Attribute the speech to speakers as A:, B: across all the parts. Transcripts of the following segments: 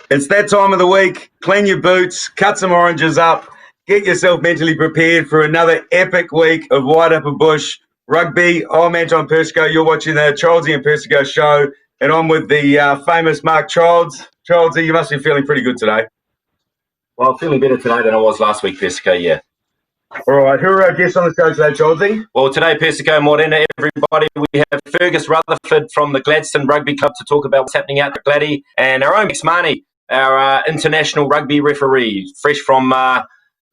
A: It's that time of the week. Clean your boots, cut some oranges up, get yourself mentally prepared for another epic week of Wide Upper Bush rugby. I'm Anton Persico. You're watching the Childsy and Persico show, and I'm with the famous Mark Childs. Childsy, you must be feeling pretty good today.
B: Well, I'm feeling better today than I was last week, Persico, yeah.
A: All right, who are our guests on the show today, Childsy?
B: Well, today, Persico, Morena, everybody, we have Fergus Rutherford from the Gladstone Rugby Club to talk about what's happening out at Gladdy, and our own Max Marnie, our international rugby referee, fresh from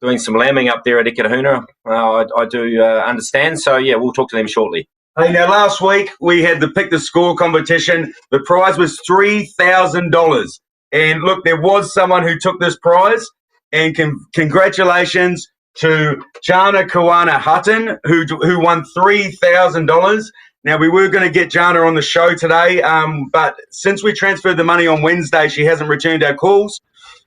B: doing some lambing up there at Ikitahuna. I do understand, so yeah, we'll talk to them shortly.
A: Hey, now last week we had the Pick the Score competition. The prize was $3,000. And look, there was someone who took this prize, and congratulations to Jana Kawana Hutton, who won $3,000. Now, we were going to get Jana on the show today, but since we transferred the money on Wednesday, she hasn't returned our calls.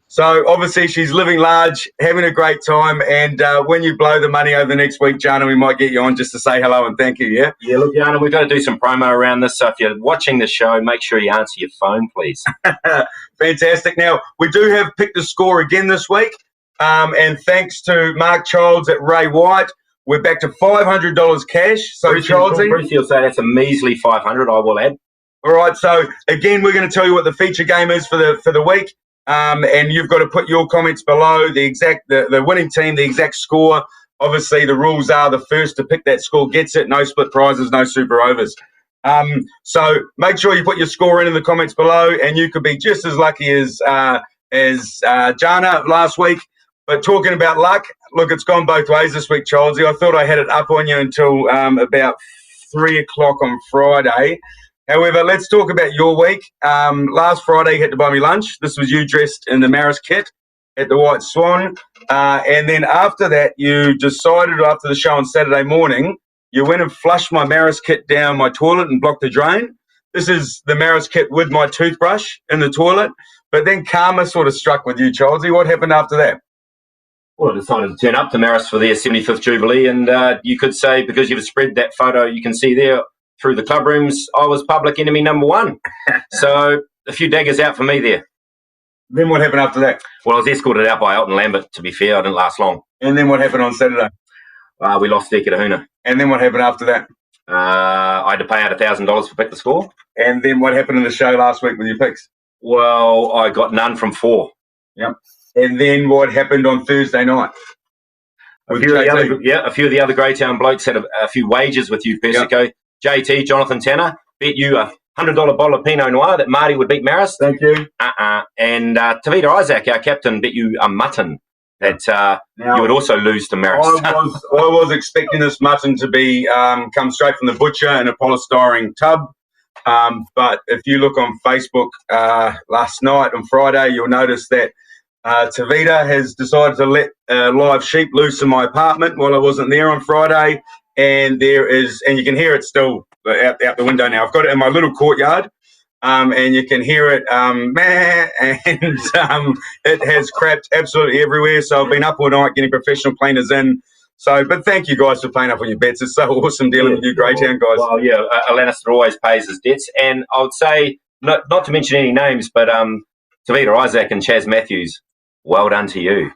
A: So, obviously, she's living large, having a great time, and when you blow the money over the next week, Jana, we might get you on just to say hello and thank you, yeah?
B: Yeah, look, Jana, we've got to do some promo around this, so if you're watching the show, make sure you answer your phone, please.
A: Fantastic. Now, we do have Pick the Score again this week, and thanks to Mark Childs at Ray White, we're back to $500 cash. So, Childsy,
B: Bruce, you'll say that's a measly $500, I will add.
A: All right, so again, we're going to tell you what the feature game is for the week. And you've got to put your comments below the winning team, the exact score. Obviously, the rules are the first to pick that score gets it. No split prizes, no super overs. So make sure you put your score in the comments below, and you could be just as lucky as Jana last week. But talking about luck, look, it's gone both ways this week, Childsy. I thought I had it up on you until about 3 o'clock on Friday. However, let's talk about your week. Last Friday, you had to buy me lunch. This was you dressed in the Maris kit at the White Swan. And then after that, you decided after the show on Saturday morning, you went and flushed my Maris kit down my toilet and blocked the drain. This is the Maris kit with my toothbrush in the toilet. But then karma sort of struck with you, Childsy. What happened after that?
B: Well, I decided to turn up to Maris for their 75th Jubilee. And you could say, because you've spread that photo you can see there, through the club rooms, I was public enemy number one. So a few daggers out for me there.
A: Then what happened after that?
B: Well, I was escorted out by Elton Lambert, to be fair. I didn't last long.
A: And then what happened on Saturday?
B: We lost to Ikitahuna.
A: And then what happened after that?
B: I had to pay out $1,000 for Pick the Score.
A: And then what happened in the show last week with your picks?
B: Well, I got none from 4.
A: Yep. And then what happened on Thursday night?
B: A few of the other Greytown blokes had a few wagers with you, Persico. Yep. JT, Jonathan Tanner, bet you $100 bottle of Pinot Noir that Marty would beat Maris.
A: Thank you.
B: And Tavita Isaac, our captain, bet you a mutton that you would also lose to Maris.
A: I was expecting this mutton to be come straight from the butcher in a polystyrene tub. But if you look on Facebook last night on Friday, you'll notice that Tavita has decided to let live sheep loose in my apartment while I wasn't there on Friday. And and you can hear it still out the window now. I've got it in my little courtyard, and you can hear it, and it has crapped absolutely everywhere. So I've been up all night getting professional cleaners in. So, but thank you guys for playing up on your bets. It's so awesome dealing with you Greytown guys.
B: Well, yeah, Lannister always pays his debts. And I would say, not to mention any names, but Tavita Isaac and Chaz Matthews, well done to you.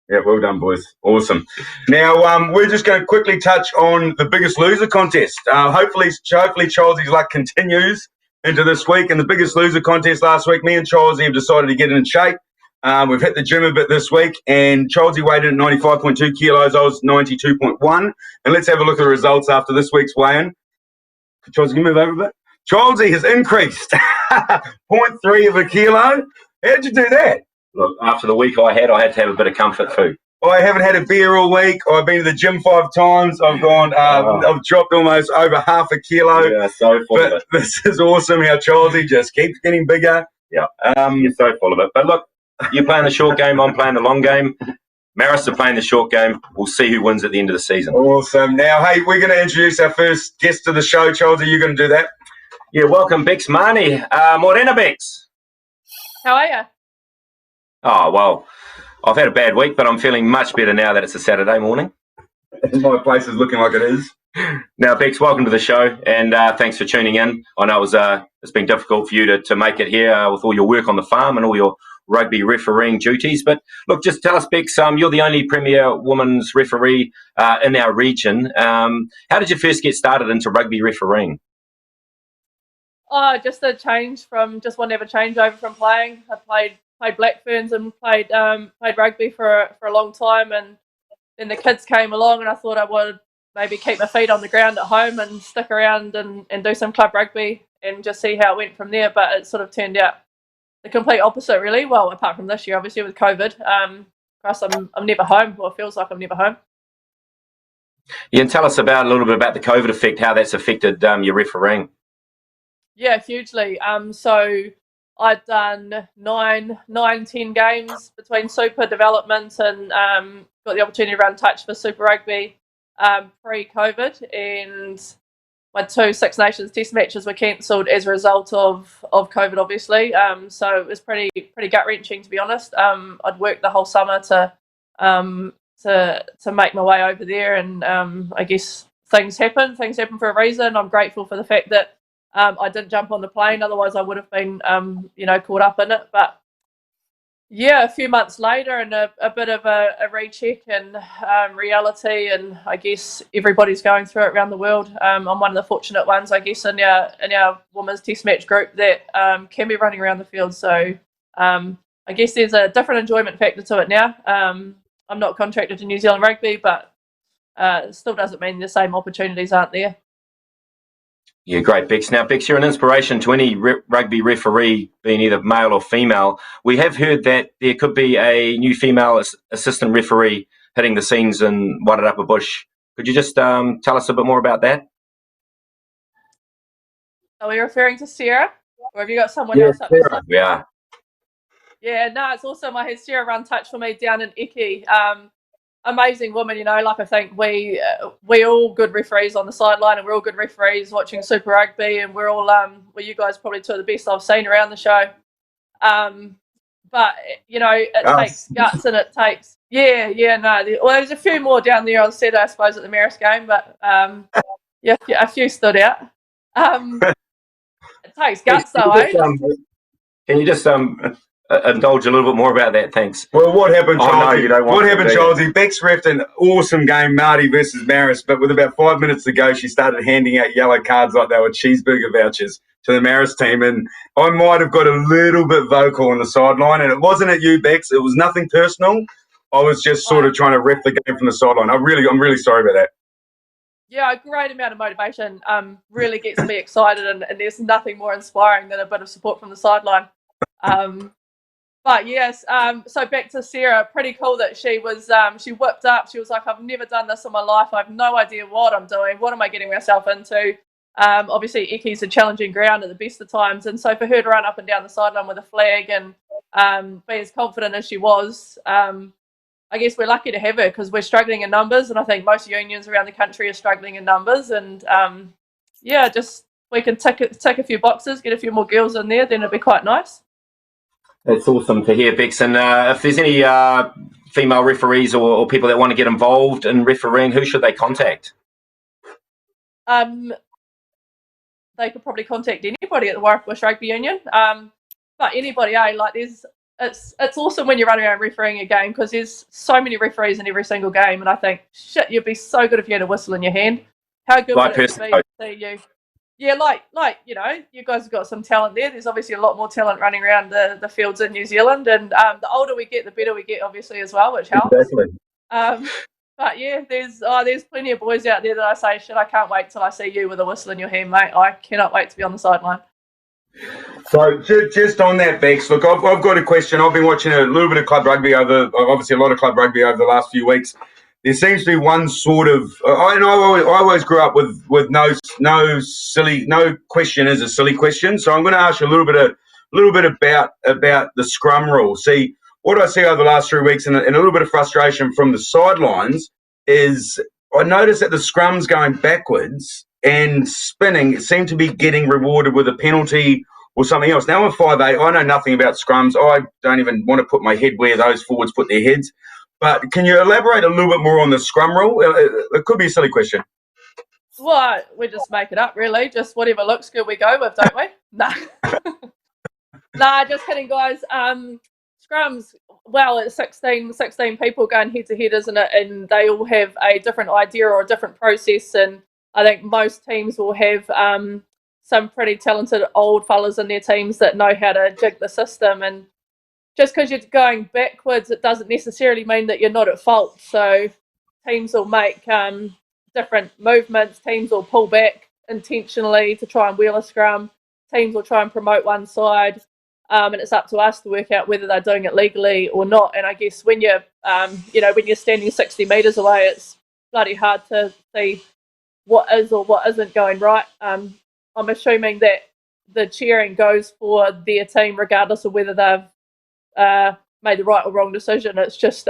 A: Yeah, well done, boys. Awesome. Now, we're just going to quickly touch on the Biggest Loser contest. Hopefully, Childsy's luck continues into this week. And the Biggest Loser contest last week, me and Childsy have decided to get in shape. We've hit the gym a bit this week, and Childsy weighed in at 95.2 kilos. I was 92.1. And let's have a look at the results after this week's weigh-in. Childsy, can you move over a bit? Childsy has increased 0.3 of a kilo. How'd you do that?
B: Look, after the week I had to have a bit of comfort food.
A: I haven't had a beer all week. I've been to the gym 5 times. I've gone. I've dropped almost over half a kilo.
B: Yeah, so full of it.
A: This is awesome. How Childsy just keeps getting bigger.
B: Yeah, you're so full of it. But look, you're playing the short game. I'm playing the long game. Maris are playing the short game. We'll see who wins at the end of the season.
A: Awesome. Now, hey, we're going to introduce our first guest to the show. Childsy, you going to do that?
B: Yeah, welcome, Bex Marnie. Morena Bex.
C: How are you?
B: Oh, well, I've had a bad week, but I'm feeling much better now that it's a Saturday morning.
A: My place is looking like it is.
B: Now, Bex, welcome to the show, and thanks for tuning in. I know it's been difficult for you to make it here with all your work on the farm and all your rugby refereeing duties. But look, just tell us, Bex, you're the only premier women's referee in our region. How did you first get started into rugby refereeing?
C: Oh, just a change from just wanting to have a change over from playing. I played Blackferns and played rugby for a long time, and then the kids came along, and I thought I would maybe keep my feet on the ground at home and stick around and do some club rugby and just see how it went from there. But it sort of turned out the complete opposite, really. Well, apart from this year, obviously with COVID, plus I'm never home, or it feels like I'm never home.
B: Yeah, and tell us a little bit about the COVID effect, how that's affected your refereeing.
C: Yeah, hugely. So I'd done 10 games between Super Development and got the opportunity to run touch for Super Rugby pre-COVID, and my 2 Six Nations Test matches were cancelled as a result of COVID, obviously. So it was pretty gut wrenching, to be honest. I'd worked the whole summer to make my way over there, and I guess things happen for a reason. I'm grateful for the fact that I didn't jump on the plane, otherwise I would have been, caught up in it. But yeah, a few months later, and a bit of a recheck and reality, and I guess everybody's going through it around the world. I'm one of the fortunate ones, I guess, in our women's test match group that can be running around the field. So I guess there's a different enjoyment factor to it now. I'm not contracted to New Zealand Rugby, but it still doesn't mean the same opportunities aren't there.
B: Yeah, great, Bex. Now, Bex, you're an inspiration to any rugby referee, being either male or female. We have heard that there could be a new female assistant referee hitting the scenes in Wairarapa. Could you just tell us a bit more about that?
C: Are we referring to Sarah? Or have you got someone else up
B: there? Yeah.
C: Yeah, no, it's awesome. I had Sarah run touch for me down in Eki. Amazing woman, like I think we all good referees on the sideline, and we're all good referees watching Super Rugby, and we're all you guys probably 2 of the best I've seen around the show. But it takes guts, and it takes there's a few more down there on Saturday, I suppose, at the Marist game, but a few stood out. It takes guts, though,
B: Can you just indulge a little bit more about that? Thanks.
A: Well, what happened, Childsy?
B: Childsy?
A: Bex reffed an awesome game, Māori versus Marist, but with about 5 minutes to go, she started handing out yellow cards like they were cheeseburger vouchers to the Marist team, and I might have got a little bit vocal on the sideline, and it wasn't at you, Bex. It was nothing personal. I was just sort of trying to ref the game from the sideline. I'm really sorry about that.
C: Yeah, a great amount of motivation. Really gets me excited, and there's nothing more inspiring than a bit of support from the sideline. But yes, so back to Sarah. Pretty cool that she was. She whipped up. She was like, "I've never done this in my life. I have no idea what I'm doing. What am I getting myself into?" Obviously, Eki's a challenging ground at the best of times, and so for her to run up and down the sideline with a flag and be as confident as she was, I guess we're lucky to have her, because we're struggling in numbers, and I think most unions around the country are struggling in numbers. And just we can tick a few boxes, get a few more girls in there, then it'd be quite nice.
B: That's awesome to hear, Bex. And if there's any female referees or people that want to get involved in refereeing, who should they contact?
C: They could probably contact anybody at the Wairarapa Rugby Union. But anybody, it's awesome when you're running around refereeing a game, because there's so many referees in every single game, and I think, shit, you'd be so good if you had a whistle in your hand. How good would it be to see you? Yeah, you guys have got some talent there. There's obviously a lot more talent running around the fields in New Zealand, and the older we get, the better we get, obviously, as well, which helps.
B: Exactly.
C: But yeah, there's plenty of boys out there that I say, shit, I can't wait till I see you with a whistle in your hand, mate. I cannot wait to be on the sideline.
A: So just on that, Bex, look, I've got a question. I've been watching a little bit of club rugby obviously a lot of club rugby over the last few weeks. There seems to be one sort of, I always grew up with no question is a silly question. So I'm going to ask you a little bit about the scrum rule. See, what I see over the last 3 weeks, and a little bit of frustration from the sidelines, is I noticed that the scrums going backwards and spinning seem to be getting rewarded with a penalty or something else. Now I'm 5'8", I know nothing about scrums. I don't even want to put my head where those forwards put their heads. But can you elaborate a little bit more on the scrum rule? It could be a silly question.
C: Well, we just make it up, really. Just whatever looks good, we go with, don't we? Nah. Nah, just kidding, guys. Scrums, well, it's 16 people going head to head, isn't it? And they all have a different idea or a different process. And I think most teams will have some pretty talented old fellas in their teams that know how to jig the system. And just because you're going backwards, it doesn't necessarily mean that you're not at fault. So teams will make different movements. Teams will pull back intentionally to try and wheel a scrum. Teams will try and promote one side. And it's up to us to work out whether they're doing it legally or not. And I guess when you're, when you're standing 60 metres away, it's bloody hard to see what is or what isn't going right. I'm assuming that the cheering goes for their team regardless of whether they've made the right or wrong decision. It's just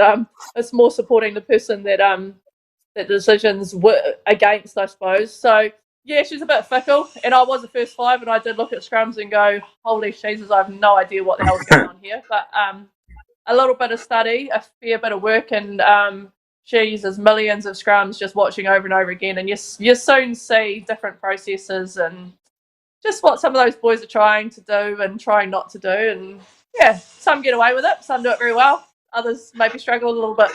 C: it's more supporting the person that that the decisions were against, I suppose. So yeah, she's a bit fickle, and I was the first five, and I did look at scrums and go, holy Jesus, I have no idea what the hell's going on here. But a little bit of study, a fair bit of work, and she uses millions of scrums just watching over and over again, and you soon see different processes and just what some of those boys are trying to do and trying not to do. And yeah, some get away with it, some do it very well, others maybe struggle a little bit.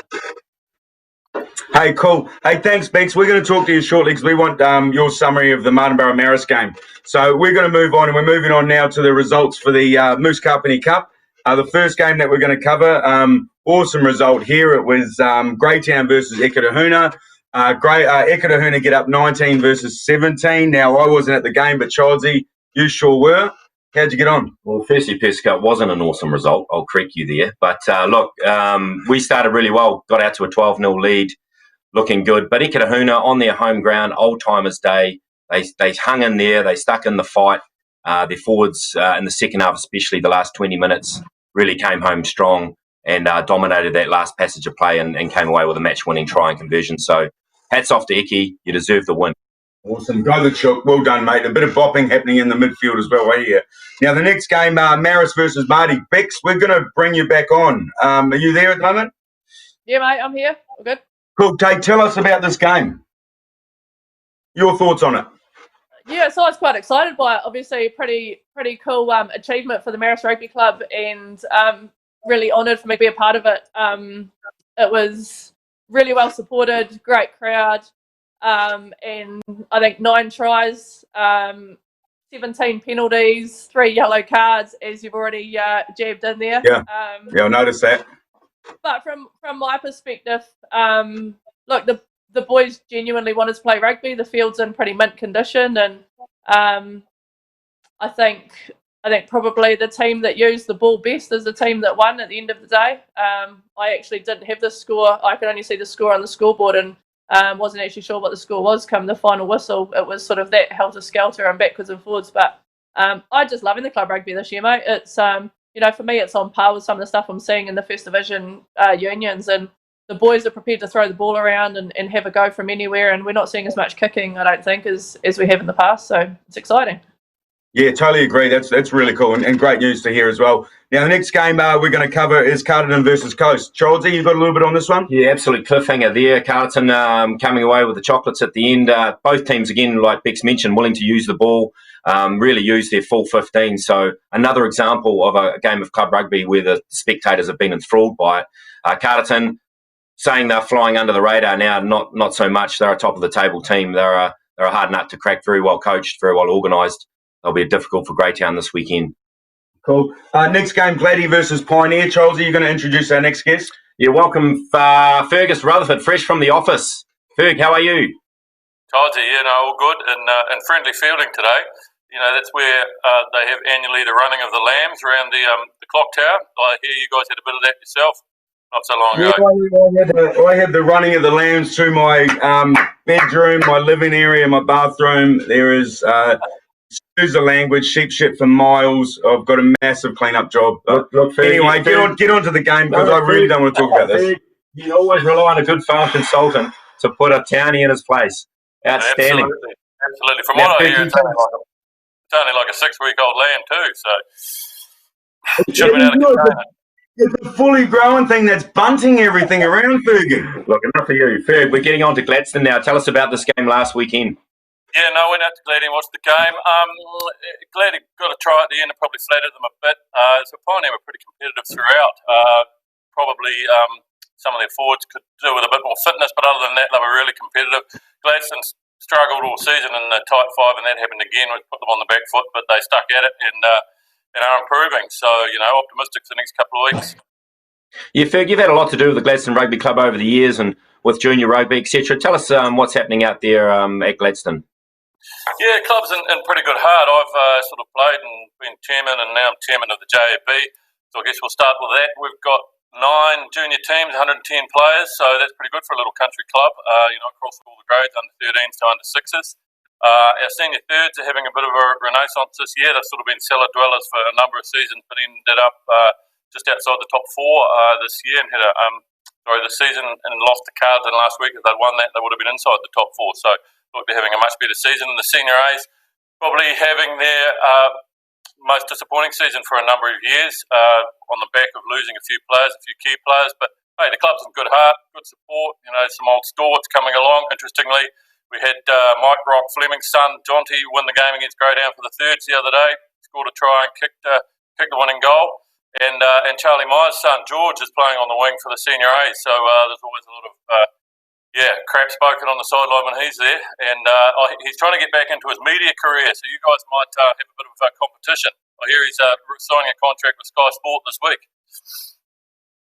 A: Hey, cool. Hey, thanks, Bex. We're going to talk to you shortly because we want your summary of the Martinborough Maris game. So we're going to move on, and we're moving on now to the results for the Moose Carpenny Cup. The first game that we're going to cover, awesome result here. It was Greytown versus Eketahuna. Eketahuna get up 19 versus 17. Now, I wasn't at the game, but Childsy, you sure were. How'd you get on?
B: Well, firstly, Persico, it wasn't an awesome result. I'll correct you there. But look, we started really well, got out to a 12-0 lead, looking good. But Eketahuna on their home ground, old timers day, they hung in there, they stuck in the fight. Their forwards in the second half, especially the last 20 minutes, really came home strong and dominated that last passage of play and came away with a match-winning try and conversion. So hats off to Eki. You deserve the win.
A: Awesome. Go the chook. Well done, mate. A bit of bopping happening in the midfield as well, right here. Now, the next game, Maris versus Marty. Bex, we're going to bring you back on. Are you there at the moment?
C: Yeah, mate, I'm here. All good.
A: Cool. Tell us about this game. Your thoughts on it.
C: Yeah, so I was quite excited by it. Obviously, pretty cool achievement for the Maris Rugby Club, and really honoured for me to be a part of it. It was really well supported, great crowd, and I think 9 tries, 17 penalties, 3 yellow cards, as you've already jabbed in there.
A: Yeah, I noticed that.
C: But from my perspective, look, the boys genuinely wanted to play rugby. The field's in pretty mint condition, and I think probably the team that used the ball best is the team that won at the end of the day. I actually didn't have the score. I could only see the score on the scoreboard, and wasn't actually sure what the score was come the final whistle. It was sort of that helter-skelter and backwards and forwards. But I just loving the club rugby this year, mate. It's for me, it's on par with some of the stuff I'm seeing in the First Division unions, and the boys are prepared to throw the ball around and have a go from anywhere, and we're not seeing as much kicking, I don't think, as we have in the past. So it's exciting.
A: Yeah, totally agree. That's really cool and great news to hear as well. Now, the next game we're going to cover is Carterton versus Coast. Childsy, you've got a little bit on this one?
B: Yeah, absolute cliffhanger there. Carterton coming away with the chocolates at the end. Both teams, again, like Bex mentioned, willing to use the ball, really use their full 15. So another example of a game of club rugby where the spectators have been enthralled by it. Carterton saying they're flying under the radar now, not so much. They're a top-of-the-table team. They're a hard nut to crack, very well coached, very well organised. They'll be difficult for Greytown this weekend.
A: Cool. Next game, Gladdy versus Pioneer. Childsy, you're going to introduce our next guest?
B: Yeah, welcome Fergus Rutherford, fresh from the office. Ferg, how are you?
D: Childsy, all good and friendly fielding today. That's where they have annually the running of the lambs around the clock tower. I hear you guys had a bit of that yourself not so long ago.
A: Yeah, I had the running of the lambs through my bedroom, my living area, my bathroom. There is... excuse the language, sheep shit for miles. I've got a massive clean-up job.
B: Look,
A: anyway, get on to the game because I really don't want to talk about this.
B: You always rely on a good farm consultant to put a townie in his place. Outstanding.
D: Absolutely. From what I hear, it's only like a 6-week-old lamb too, so it should have been out of container.
A: It's a fully grown thing that's bunting everything around, Fergie.
B: Look, enough of you. Ferg, we're getting on to Gladstone now. Tell us about this game last weekend.
D: Yeah, no, went out to Glady and watched the game. Glady got a try at the end and probably flattered them a bit. So Pioneer were pretty competitive throughout. Probably some of their forwards could do with a bit more fitness, but other than that, they were really competitive. Gladstone struggled all season in the tight five, and that happened again, which put them on the back foot, but they stuck at it and are improving. So, optimistic for the next couple of weeks.
B: Yeah, Ferg, you've had a lot to do with the Gladstone Rugby Club over the years and with junior rugby, etc. Tell us what's happening out there at Gladstone.
D: Yeah, the club's in pretty good heart. I've sort of played and been chairman, and now I'm chairman of the JAB. So I guess we'll start with that. We've got 9 junior teams, 110 players, so that's pretty good for a little country club, across all the grades, under 13s to under 6s. Our senior thirds are having a bit of a renaissance this year. They've sort of been cellar dwellers for a number of seasons, but ended up just outside the top 4 this year and had this season and lost to Carlton last week. If they'd won that, they would have been inside the top 4. So look, they're having a much better season. The senior A's probably having their most disappointing season for a number of years on the back of losing a few players, a few key players. But hey, the club's in good heart, good support. Some old stalwarts coming along. Interestingly, we had Mike Rock Fleming's son, Jonty, win the game against Greydown for the thirds the other day. Scored a try and kicked the winning goal. And Charlie Myers' son, George, is playing on the wing for the senior A. So there's always a lot of crap spoken on the sideline when he's there. And he's trying to get back into his media career. So you guys might have a bit of a competition. I hear he's signing a contract with Sky Sport this week.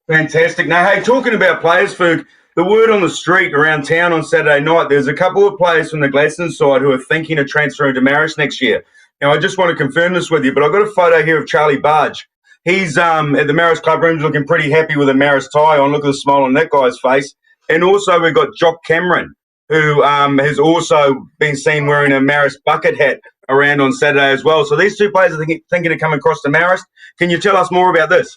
A: Fantastic. Now, hey, talking about players, Ferg, the word on the street around town on Saturday night, there's a couple of players from the Gladstone side who are thinking of transferring to Marist next year. Now, I just want to confirm this with you, but I've got a photo here of Charlie Barge. He's at the Marist Club Rooms looking pretty happy with a Marist tie on. Look at the smile on that guy's face. And also we've got Jock Cameron, who has also been seen wearing a Marist bucket hat around on Saturday as well. So these 2 players are thinking of coming across to Marist. Can you tell us more about this?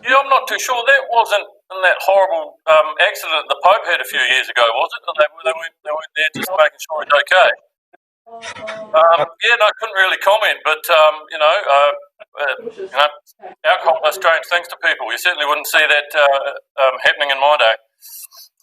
D: Yeah, I'm not too sure. That wasn't in that horrible accident the Pope had a few years ago, was it? They weren't there just making sure he's okay. I couldn't really comment, but alcohol does strange things to people. You certainly wouldn't see that happening in my day.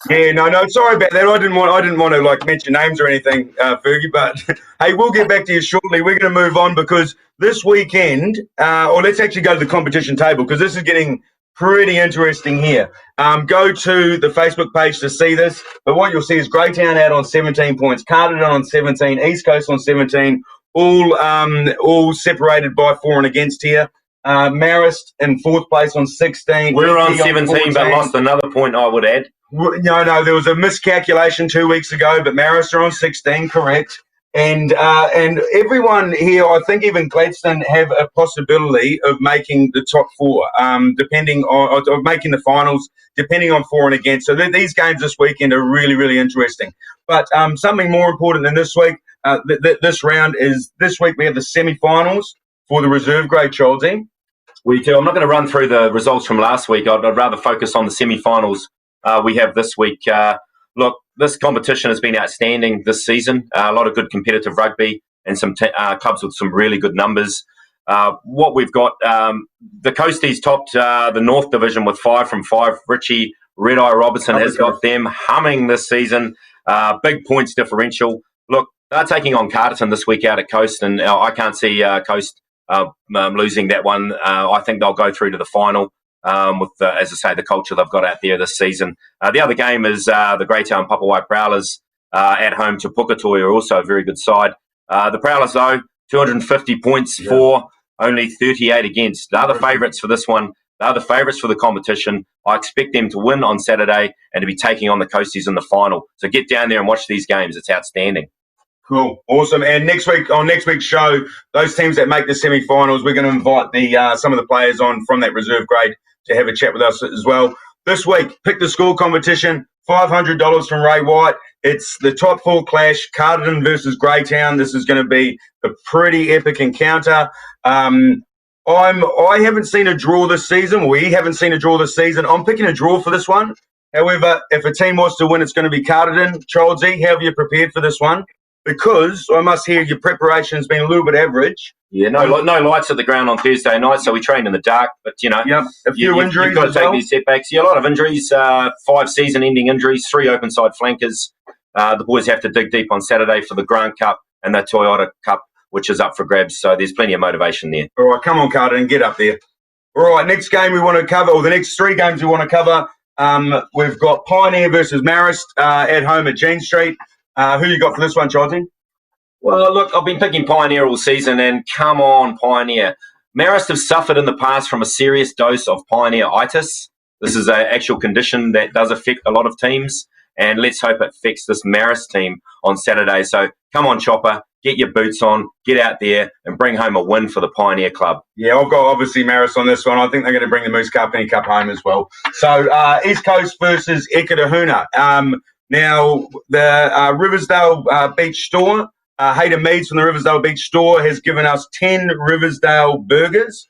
A: Yeah, no, sorry about that. I didn't want to mention names or anything, Fergie. But hey, we'll get back to you shortly. We're going to move on because this weekend, or let's actually go to the competition table because this is getting pretty interesting here. Go to the Facebook page to see this. But what you'll see is Greytown out on 17 points, Carterton on 17, East Coast on 17, all separated by for and against here. Marist in 4th place on 16.
B: We're on 17, but lost another point, I would add.
A: No, there was a miscalculation 2 weeks ago, but Marist are on 16, correct. And everyone here, I think even Gladstone have a possibility of making the top 4, depending on of making the finals, depending on for and against. So these games this weekend are really, really interesting. But something more important than this week, this round is this week we have the semi-finals for the reserve grade, Childsy.
B: We do. I'm not going to run through the results from last week. I'd rather focus on the semi-finals we have this week. Look, this competition has been outstanding this season. A lot of good competitive rugby and some clubs with some really good numbers. What we've got, the Coasties topped the North Division with 5 from 5. Richie Red Eye Robertson has got them humming this season. Big points differential. Look, they're taking on Carterton this week out at Coast, and I can't see Coast losing that one. I think they'll go through to the final. With, as I say, the culture they've got out there this season. The other game is the Greytown Papawai Prowlers at home to Puketoi, are also a very good side. The Prowlers, though, 250 points for, only 38 against. They're the favourites for this one. They're the favourites for the competition. I expect them to win on Saturday and to be taking on the Coasties in the final. So get down there and watch these games. It's outstanding.
A: Cool, awesome. And next week's show, those teams that make the semi-finals, we're going to invite some of the players on from that reserve grade to have a chat with us as well. This week, pick the score competition, $500 from Ray White. It's the top 4 clash, Carterton versus Greytown. This is going to be a pretty epic encounter. I haven't seen a draw this season. We haven't seen a draw this season. I'm picking a draw for this one. However, if a team wants to win, it's going to be Carterton. Childsy, how have you prepared for this one? Because I must hear your preparation's been a little bit average.
B: Yeah, no lights at the ground on Thursday night, so we trained in the dark. But,
A: a few injuries.
B: You've got to take these setbacks. Yeah, a lot of injuries, 5 season-ending injuries, 3 open-side flankers. The boys have to dig deep on Saturday for the Grant Cup and the Toyota Cup, which is up for grabs. So there's plenty of motivation there.
A: All right, come on, Carter, get up there. All right, next game we want to cover, or the next 3 games we want to cover, we've got Pioneer versus Marist at home at Jean Street. Who you got for this one, Childsy?
B: Well, look, I've been picking Pioneer all season, and come on, Pioneer. Marist have suffered in the past from a serious dose of Pioneer-itis. This is an actual condition that does affect a lot of teams, and let's hope it affects this Marist team on Saturday. So come on, Chopper, get your boots on, get out there and bring home a win for the Pioneer Club.
A: Yeah, I've got obviously Marist on this one. I think they're going to bring the Moose Carpenny Cup home as well. So East Coast versus Eketahuna. Now, the Riversdale Beach Store, Hayden Meads from the Riversdale Beach Store has given us 10 Riversdale burgers.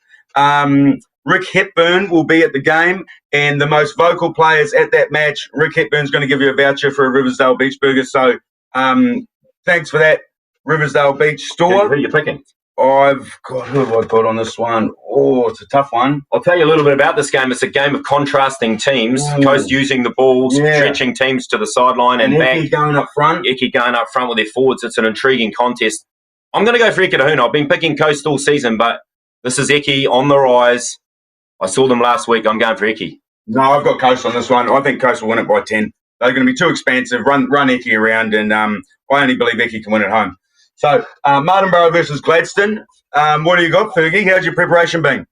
A: Rick Hepburn will be at the game, and the most vocal players at that match, Rick Hepburn's going to give you a voucher for a Riversdale Beach burger. So thanks for that, Riversdale Beach Store.
B: Who are you picking?
A: Who have I got on this one? Oh, it's a tough one.
B: I'll tell you a little bit about this game. It's a game of contrasting teams.
A: Ooh.
B: Coast using the balls, stretching teams to the sideline and back.
A: Eki going up front.
B: Eki going up front with their forwards. It's an intriguing contest. I'm going to go for Eketahuna. I've been picking Coast all season, but this is Eki on the rise. I saw them last week. I'm going for Eki.
A: No, I've got Coast on this one. I think Coast will win it by 10. They're going to be too expansive. Run Eki around, and I only believe Eki can win at home. So, Martinborough versus Gladstone. What do you got, Fergie? How's your preparation been?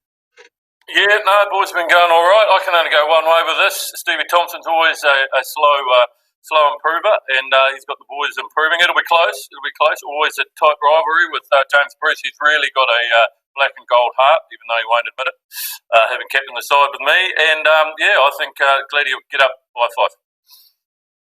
D: Yeah, no, boys been going all right. I can only go one way with this. Stevie Thompson's always a slow improver, and he's got the boys improving. It'll be close. Always a tight rivalry with James Bruce. He's really got a black and gold heart, even though he won't admit it, having captained the side with me. And, I think Gladdy will get up by 5.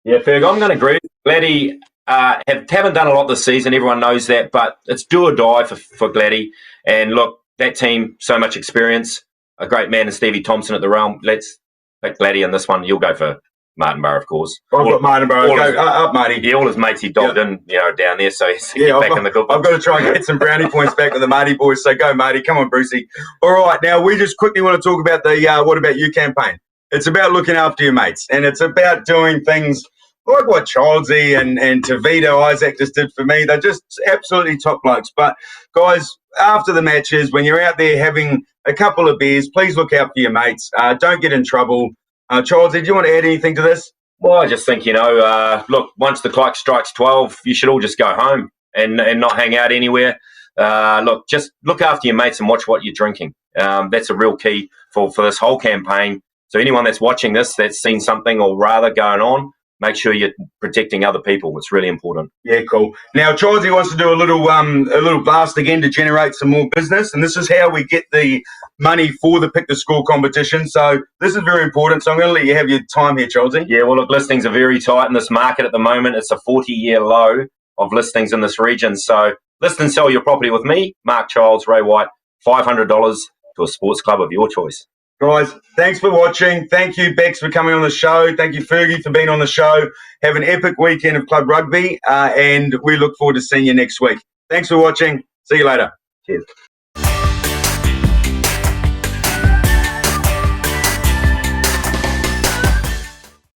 B: Yeah, Ferg, I'm going to agree. Gladdy haven't done a lot this season. Everyone knows that, but it's do or die for Gladdy. And look, that team, so much experience. A great man in Stevie Thompson at the realm. Let's pick Gladdy in this one. You'll go for Martinborough, of course.
A: I've got Martinborough. Go up, Marty.
B: Yeah, all his mates he dobbed in, down there, so he's back in the good.
A: I've got to try and get some brownie points back with the Marty boys. So go, Marty. Come on, Brucey. All right, now we just quickly want to talk about the What About You campaign. It's about looking after your mates, and it's about doing things like what Childsy and Tavita Isaac just did for me. They're just absolutely top blokes. But, guys, after the matches, when you're out there having a couple of beers, please look out for your mates. Don't get in trouble. Childsy, do you want to add anything to this?
B: Well, I just think, look, once the clock strikes 12, you should all just go home and not hang out anywhere. Look, just look after your mates and watch what you're drinking. That's a real key for this whole campaign. So anyone that's watching this that's seen something or rather going on, make sure you're protecting other people. It's really important.
A: Yeah, cool. Now, Childsy wants to do a little blast again to generate some more business, and this is how we get the money for the Pick the Score competition. So this is very important. So I'm going to let you have your time here, Childsy.
B: Yeah, well, look, listings are very tight in this market at the moment. It's a 40-year low of listings in this region. So list and sell your property with me, Mark Childs, Ray White, $500 to a sports club of your choice.
A: Guys, thanks for watching. Thank you, Bex, for coming on the show. Thank you, Fergie, for being on the show. Have an epic weekend of club rugby, and we look forward to seeing you next week. Thanks for watching. See you later. Cheers.